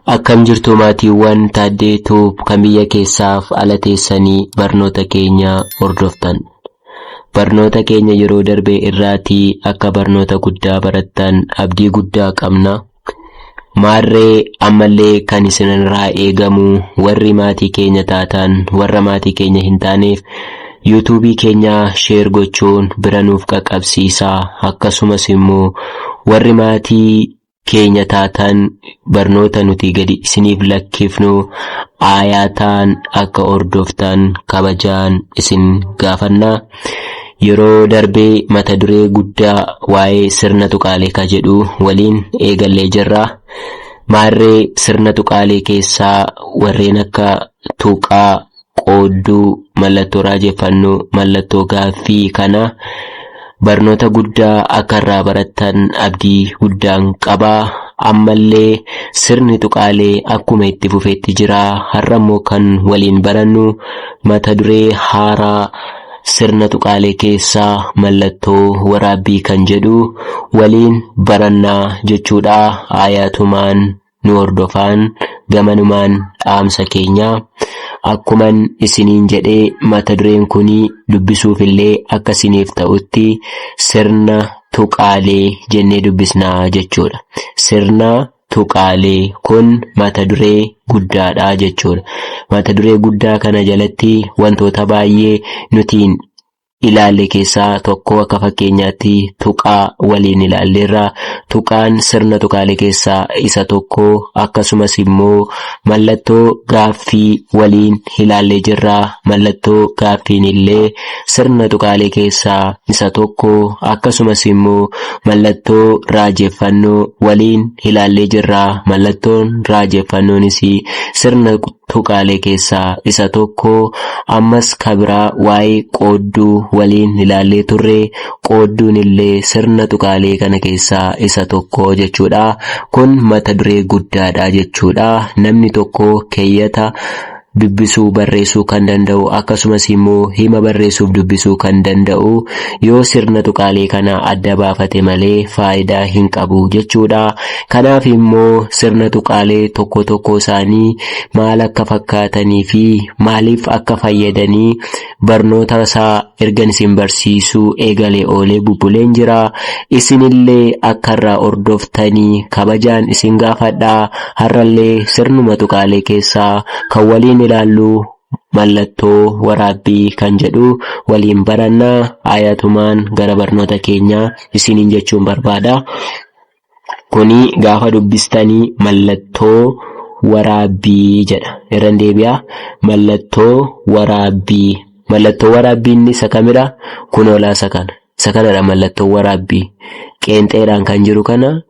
Akkam jirtu maatiiwwan Taaddeetuuf kan biyya keessaaf ala teessanii barnoota keenya hordoftan. Barnoota keenya yeroo darbee irraatii akka barnoota guddaa barattan abdii guddaa qabna. Maarree ammallee kan isinirraa eegamu warri maatii keenya taatan warra maatii keenya hin taaneef YouTube keenya share gochuun bira nuuf qaqqabsiisaa. Akkasumas immoo warri maatii keenya taatan barnoota nuti gadi isiniif lakkifnu aayataan akka hordoftan kabajaan isin gaafanna. Yeroo darbee mata duree guddaa waa'ee sirna tuqaalee ka jedhu waliin eegallee jirra. Maarree sirna tuqaalee keessaa warreen akka tuqaa, qoodduu, mallattoo raajeffannoo, mallattoo gaaffii kana barnoota guddaa akka irraa barattan abdii guddaan qabaa. Ammallee sirni tuqaalee akkuma itti fufeetti jira. Har'a immoo kan waliin barannu mata duree haaraa sirna tuqaalee keessaa mallattoo waraabbii kan jedhu waliin barannaa jechuudha. Aayaatumaan nu hordofaan gamanumaan dhaamsa keenya. Akkuman isiniin jedhee mata dureen kunii dubbisuufillee akka isiniif ta'utti sirna tuqaalee jennee dubbisnaa jechuudha. Sirna tuqaalee kun mata duree guddaadha jechuudha. Mata duree guddaa kana jalatti wantoota baay'ee nutiin ilaalle keessaa tokko akka fakkeenyaatti tuqaa waliin ilaalleerra. Tuqaan sirna tuqaalee keessaa isa tokko. Akkasumas immoo mallattoo gaaffii waliin ilaallee jirra. Mallattoo gaaffiin illee sirna tuqaalee keessaa isa tokko. Akkasumas immoo mallattoo raajeffannoo waliin ilaallee jirra. Mallattoon raajeffannoonis sirna tuqaalee keessaa isa tokko. Ammas kabiraa waa'ee qoodduu waliin ilaallee turre. Qoodduun illee sirna tuqaalee kana keessaa isa tokko jechuudha. Kun mata duree guddaadha jechuudha. Namni tokko keeyyata dubbisuu barreessuu kan danda'u akkasumas immoo hima barreessuuf dubbisuu kan danda'u yoo sirna tuqaalee kana adda baafate malee faayidaa hin qabu jechuudha. Kanaaf immoo sirna tuqaalee tokko tokko isaanii maal akka fakkaatanii fi maaliif akka fayyadanii barnoota isaa ergan isin barsiisuu eegalee oolee bubbuleen jira. Isinillee akka irraa hordoftanii kabajaan isin gaafadha. Har'allee sirnuma tuqaalee keessaa kan waliin ilaallu mallattoo waraabbii kan jedhu waliin barannaa. Aayaatumaan gara barnoota keenyaa isiniin jechuun barbaada. Kuni gaafa dubbistanii mallattoo waraabbii jedha. Irraan deebi'aa. Mallattoo waraabbii. Mallattoo waraabbiin isa kamidha? Kun olaasa kana. Isa kanadha mallattoo waraabbii. Qeenxeedhaan kan jiru kana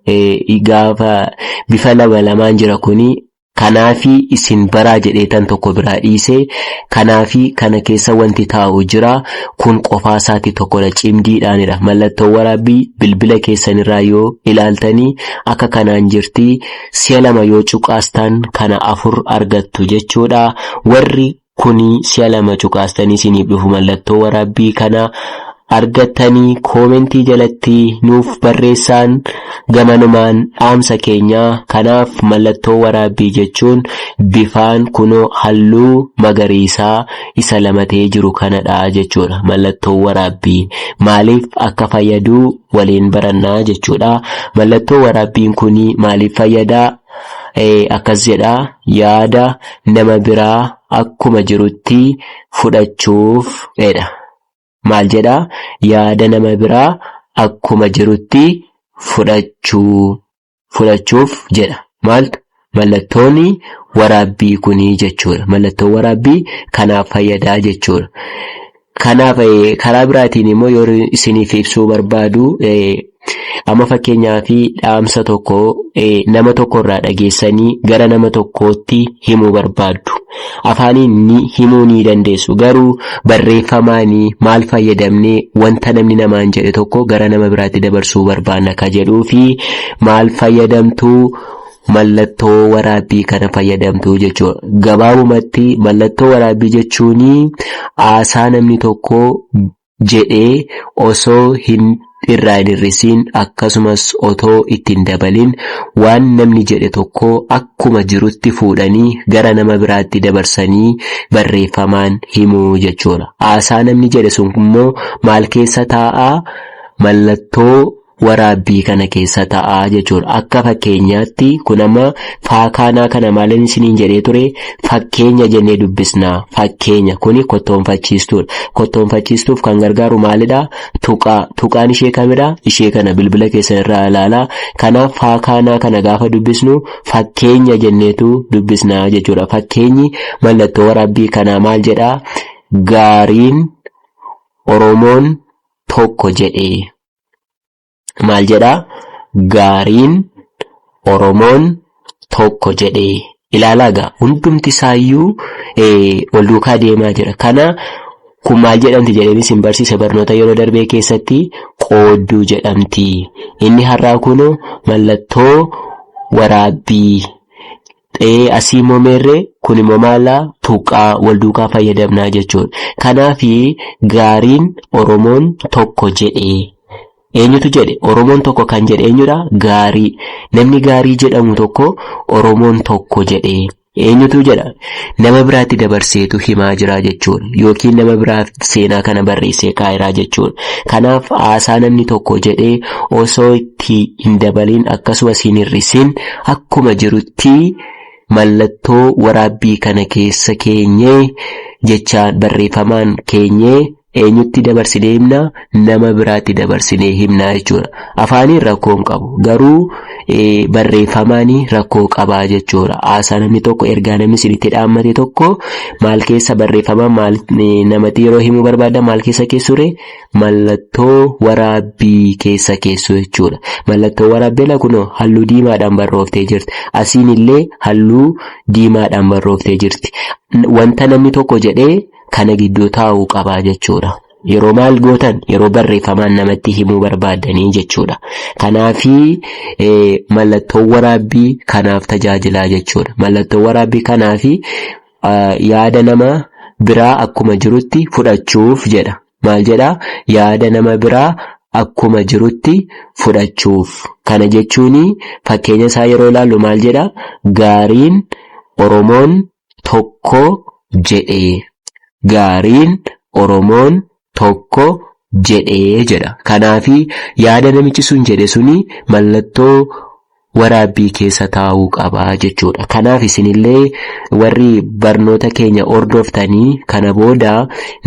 gaafa bifa lamaan jira kuni. Kanaafi isin baraa jedheetan tokko biraa dhiisee kanaafi kana keessa wanti taa'u jira. Kun qofaa isaati tokkodha, cimdiidhaanidha. Mallattoo waraabbii bilbila keessanirraa yoo ilaaltanii akka kanaan jirti. Si'a lama yoo cuqaastan kana 4 argattu jechuudha. Warri kuni si'a lama cuqaastanii isiniif dhufu mallattoo waraabbii kana argattanii koomentii jalatti nuuf barreessaan gamanumaan dhaamsa keenya. Kanaaf mallattoo waraabbii jechuun bifaan kunoo halluu magariisaa isa lamatee jiru kanadha jechuudha. Mallattoo waraabbii maaliif akka fayyadu waliin barannaa jechuudha. Mallattoo waraabbiin kuni maaliif fayyadaa? Akkas jedha. Yaada nama biraa akkuma jirutti fudhachuuf jedha. Maal jedha? Yaada nama biraa akkuma jirutti fudhachuuf jedha. Maaltu? Mallattoon waraabbii kunii jechuudha. Mallattoo waraabbii kanaaf fayyadaa jechuudha. Kanaaf karaa biraatiin immoo yoo isiniif ibsuu barbaadu amma fakkeenyaa fi dhaamsa tokko nama tokko irraa dhageessanii gara nama tokkootti himuu barbaaddu. Afaaniin himuu ni dandeessu, garuu barreeffamaanii maal fayyadamnee wanta namni namaan jedhe tokko gara nama biraatti dabarsuu barbaanna ka jedhuu fi maal fayyadamtuu? Mallattoo waraabbii kana fayyadamtuu jechuudha. Gabaabumatti mallattoo waraabbii jechuun haasaa namni tokko jedhee osoo hin irraa hin hir'isiin akkasumas otoo ittiin dabalin waan namni jedhe tokko akkuma jirutti fuudhanii gara nama biraatti dabarsanii barreeffamaan himuu jechuudha. Haasaa namni jedhe sun immoo maal keessa taa'aa? Mallattoo waraabbii kana keessa taa'aa jechuudha. Akka fakkeenyaatti kun amma faakaanaa kana maalin isiniin jedhee ture? Fakkeenya jennee dubbisnaa. Fakkeenya kuni kottoonfachiistuudha. Kottoonfachiistuuf kan gargaaru maalidha? Tuqaa. Tuqaan ishee kamidha? Ishee kana bilbila keessan irraa ilaalaa. Kanaaf faakaanaa kana gaafa dubbisnu fakkeenya jenneetu dubbisnaa jechuudha. Fakkeenyi mallattoo waraabbii kanaa maal jedhaa? Gaariin Oromoon tokko jedhee. Maal jedhaa? Gaariin Oromoon tokko jedhee. Ilaalaa gaa hundumti isaayyuu wal duukaa deemaa jira. Kana kun maal jedhamti jedhanii isin barsiisa barnoota yeroo darbee keessatti? Qoodduu jedhamti. Inni har'aa kun mallattoo waraabbii. Asii immoo meerree kun immoo maallaa? Tuqaa wal duukaa fayyadamnaa jechuudha. Kanaafi gaariin Oromoon tokko jedhee. Eenyutu jedhe? Oromoon tokko kan jedhe eenyudha? Gaarii. Namni gaarii jedhamu tokko Oromoon tokko jedhee. Eenyutu jedha? Nama biraatti dabarseetu himaa jira jechuudha. Yookiin nama biraaf seenaa kana barreessee kaa'eeraa jechuudha. Kanaaf haasaa namni tokko jedhee osoo itti hin dabalin akkasumas hin hir'isin akkuma jirutti mallattoo waraabbii kana keessa keenyee jechaan barreeffamaan keenyee eenyutti dabarsinee himnaa? Nama biraatti dabarsinee himnaa jechuudha. Afaaniin rakkoo hin qabu, garuu barreeffamaan rakkoo qabaa jechuudha. Haasaa namni tokko ergaa namni isinitti dhaammate tokko maal keessa barreeffamaan maal namatti yeroo himuu barbaada maal keessa keessure? Mallattoo waraabbii keessa keessu jechuudha. Mallattoo waraabbii kun halluu diimaadhaan barrooftee jirti. Asiin illee halluu diimaadhaan barrooftee jirti. Wanta namni tokko jedhee kana gidduu taa'uu qabaa jechuudha. Yeroo maal gootan? Yeroo barreeffamaan namatti himuu barbaadanii jechuudha. Kanaafi mallattoon waraabbii kanaaf tajaajilaa jechuudha. Mallattoon waraabbii kanaafi yaada nama biraa akkuma jirutti fudhachuuf jedha. Maal jedhaa? Yaada nama biraa akkuma jirutti fudhachuuf. Kana jechuun fakkeenya isaa yeroo ilaallu maal jedhaa? Gaariin Oromoon tokko jedhee. Gaariin Oromoon tokko jedhee jedha. Kanaafi yaada namichi sun jedhe suni mallattoo waraabbii keessa taa'uu qabaa jechuudha. Kanaaf isinillee warri barnoota keenya hordoftanii kana booda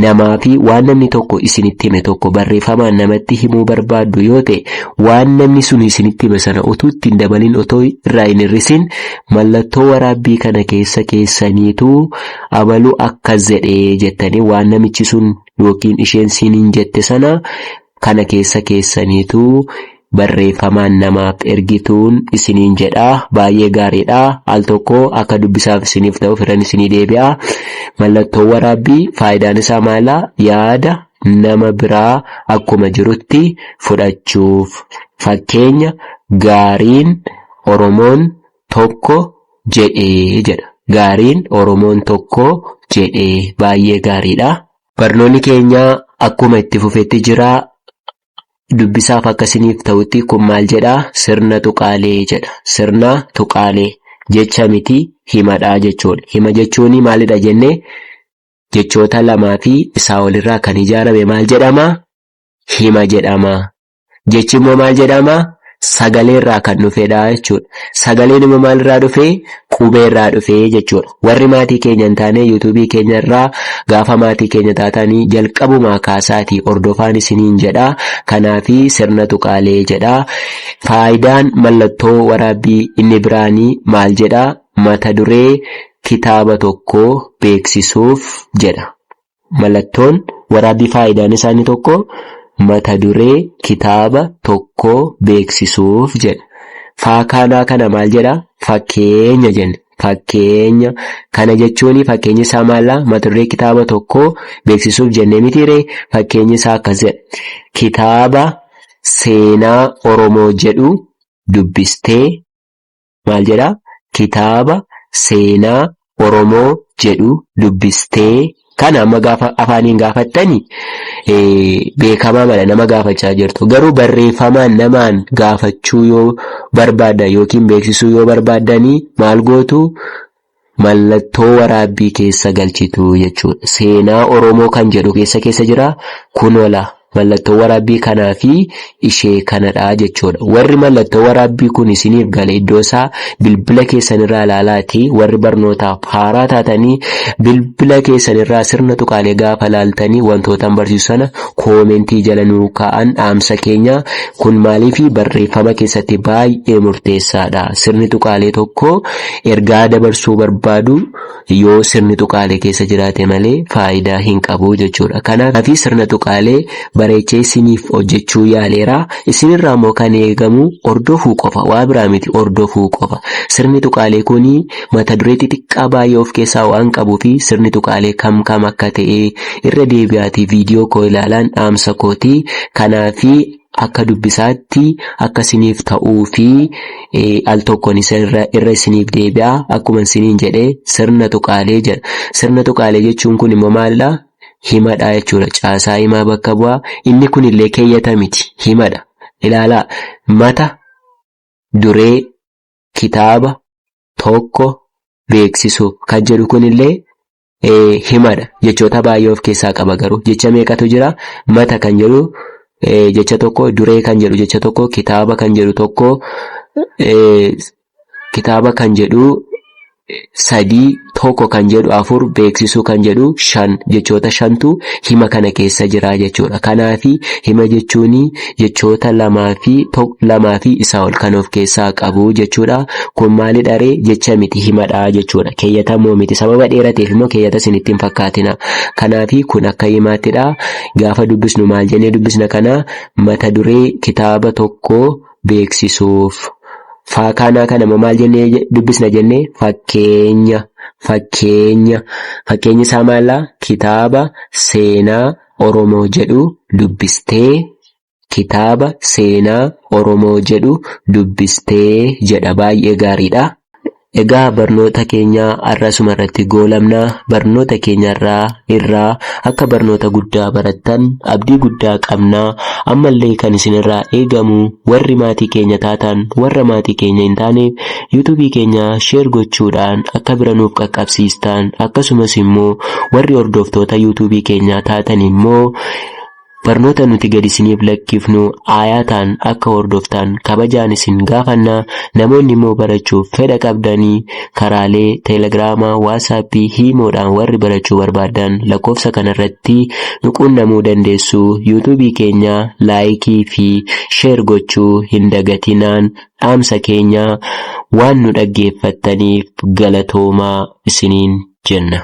namaa fi waan namni tokko isinitti hime tokko barreeffamaan namatti himuu barbaaddu yoo ta'e waan namni sun isinitti hime sana utuu ittiin dabalin otoo irraa hin hir'isin mallattoo waraabbii kana keessa keessaniitu abaluu akkas jedhee jettanii waan namichi sun yookiin isheen siniin jette sana kana keessa keessaniitu barreeffamaan namaaf ergituun isiniin jedhaa. Baay'ee gaariidha. Al tokko akka dubbisaaf isiniif ta'u firan isinii deebi'a. Mallattoon waraabbii faayidaan isaa maalaa? Yaada nama biraa akkuma jirutti fudhachuuf. Fakkeenya gaariin Oromoon tokko jedhee jedha. Gaariin Oromoon tokko jedhee. Baay'ee gaariidha. Barnoonni keenya akkuma itti fufetti jira. Dubbisaaf akkasiniif ta'utti kun maal jedhaa? Sirna tuqaalee jedha. Sirna tuqaalee jecha miti himadhaa jechuudha. Hima jechuun maalidha jennee? Jechoota lamaa fi isaa olirraa kan ijaarame maal jedhama? Hima jedhama. Jechi immoo maal jedhama? Sagaleerraa kan dhufedha jechuudha. Sagaleen immoo maalirraa dhufee? Qubeerraa dhufee jechuudha. Warri maatii keenya hin taane yuutuubii keenya irraa gaafa maatii keenya taatanii jalqabumaa kaasaatii hordofaan isiniin jedha. Kanaafi sirna tuqaalee jedha. Faayidaan mallattoo waraabbii inni biraanii maal jedha? Mata duree kitaaba tokkoo beeksisuuf jedha. Mallattoon waraabbii faayidaan isaanii tokko mata duree kitaaba tokkoo beeksisuuf jedha. Faakaanaa kana maal jedha? Fakkeenya jenna. Fakkeenya. Kana jechuun fakkeenyi isaa maallaa? Mata duree kitaaba tokkoo beeksisuuf jennee mitiiree? Fakkeenyi isaa akkas jedha. Kitaaba seenaa Oromoo jedhu dubbistee maal jedha? Kitaaba seenaa Oromoo jedhu dubbistee Kana amma gaafa afaaniin gaafattani beekamaa mala nama gaafachaa jirtu. Garuu barreeffamaan namaan gaafachuu yoo barbaaddan yookiin beeksisuu yoo barbaaddanii maal gootu? Mallattoo waraabbii keessa galchitu jechuudha. Seenaa Oromoo kan jedhu keessa jira. Kunola mallattoo waraabbii kanaa fi ishee kanadha jechuudha. Warri mallattoo waraabbii kun isiniif gale iddoo isaa bilbila keessanirraa ilaalaati. Warri barnootaaf haaraa taatanii bilbila keessanirraa sirna tuqaalee gaafa laaltanii wantoota barsiisu sana koomentii jala nuu kaa'an dhaamsa keenya. Kun maaliifi barreeffama keessatti baay'ee murteessaadha. Sirni tuqaalee tokko ergaa dabarsuu barbaadu yoo sirni tuqaalee keessa jiraate malee faayidaa hin qabu jechuudha. Kanaaf sirna tuqaalee bareechee isiniif hojjechuu yaaleera. Isinirraa immoo kan eegamu hordofuu qofa. Waa biraa miti, hordofuu qofa. Sirni tuqaalee kuni mata duree xixiqqaa baay'ee of keessaa waan qabuufi sirni tuqaalee kam akka ta'e irra deebi'aatii viidiyoo koo ilaalaan dhaamsa kooti. Kanaafi akka dubbisaatti akka isiniif ta'uu fi al tokkoon irra isiniif deebi'a. Akkuma isiniin jedhee sirna tuqaalee jedha. Sirna tuqaalee jechuun kun immoo maalidha? Himadha jechuudha. Caasaa himaa bakka bu'aa. Inni kunillee keeyyata miti, himadha. Ilaalaa, mata duree kitaaba tokko beeksisuuf kan jedhu kunillee himadha. Jechoota baay'ee of keessaa qaba. Garuu jecha meeqatu jira? Mata kan jedhu jecha tokko, duree kan jedhu jecha tokko, kitaaba kan jedhu tokko, kitaaba kan jedhu 3, tokko kan jedhu 4, beeksisuu kan jedhu 5 jechoota 5tu hima kana keessa jira jechuudha. Kanaafi hima jechuun jechoota 2 fi isaa ol kan of keessaa qabu jechuudha. Kun maalidha ree? Jecha miti, himadha jechuudha. Keeyyatamoo miti. Sababa dheerateef immoo keeyyata isinitti hin fakkaatina. Kanaafi kun akka himaattidha. Gaafa dubbisnu maal jennee dubbisna kana? Mata duree kitaaba tokko beeksisuuf. Faakaanaa kana maal jennee dubbisna jennee? Fakkeenya isaa maallaa? Kitaaba seenaa Oromoo jedhu dubbistee, kitaaba seenaa Oromoo jedhu dubbistee jedha. Baay'ee gaariidha. Egaa barnoota keenya har'asuma irratti goolabna. Barnoota keenya irraa akka barnoota guddaa barattan abdii guddaa qabna. Ammallee kan isinirraa eegamu warri maatii keenya taatan, warra maatii keenya hin taaneef yuutuubii keenya sheer gochuudhaan akka bira nuuf qaqqabsiistan, akkasumas immoo warri hordoftoota yuutuubii keenya taatan immoo barnoota nuti gadi isiniif lakkifnu aayaataan akka hordoftan kabajaan isin gaafanna. Namoonni immoo barachuuf fedha qabdanii karaalee teelegiraamaa, waatsaappii, hiimoodhaan warri barachuu barbaadan lakkoofsa kanarratti nu quunnamuu dandeessu. yuutuubii keenya laayikii fi sheer gochuu hin dagatinaan. Dhaamsa keenya waan nu dhaggeeffattaniif galatoomaa isiniin jenna.